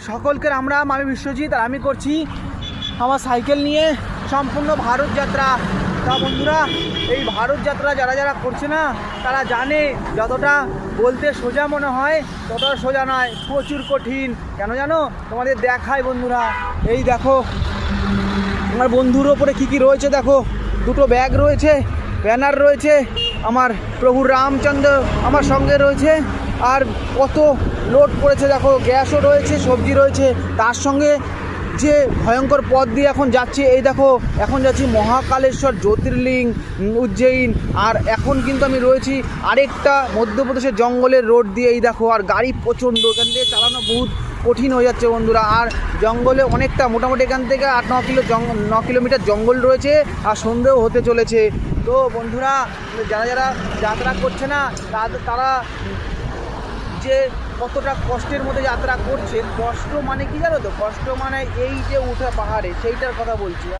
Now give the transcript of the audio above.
সকলকে রাম রাম। আমি বিশ্বজিৎ আর আমি করছি আমার সাইকেল নিয়ে সম্পূর্ণ ভারত যাত্রা। তা বন্ধুরা, এই ভারত যাত্রা যারা যারা করছে না তারা জানে যতটা বলতে সোজা মনে হয় ততটা সোজা নয়, প্রচুর কঠিন। কেন জানো? তোমাদের দেখায় বন্ধুরা, এই দেখো আমার বন্ধুর ওপরে কী কী রয়েছে। দেখো, দুটো ব্যাগ রয়েছে, ব্যানার রয়েছে, আমার প্রভু রামচন্দ্র আমার সঙ্গে রয়েছে, আর কত লোড পড়েছে দেখো, গ্যাসও রয়েছে, সবজি রয়েছে, তার সঙ্গে যে ভয়ঙ্কর পথ দিয়ে এখন যাচ্ছি। এই দেখো, এখন যাচ্ছি মহাকালেশ্বর জ্যোতির্লিঙ্গ উজ্জয়িন। আর এখন কিন্তু আমি রয়েছি আরেকটা মধ্যপ্রদেশের জঙ্গলের রোড দিয়ে। এই দেখো, আর গাড়ি প্রচণ্ড, এখান দিয়ে চালানো বহুত কঠিন হয়ে যাচ্ছে বন্ধুরা। আর জঙ্গলে অনেকটা, মোটামুটি এখান থেকে 8-9 কিলোমিটার জঙ্গল রয়েছে, আর সন্ধেও হতে চলেছে। তো বন্ধুরা, যারা যারা যাত্রা করছে না তারা যে কতটা কষ্টের মধ্যে যাত্রা করছে, কষ্ট মানে কি জানো তো? কষ্ট মানে এই যে উঠে পাহাড়ে, সেইটার কথা বলছি।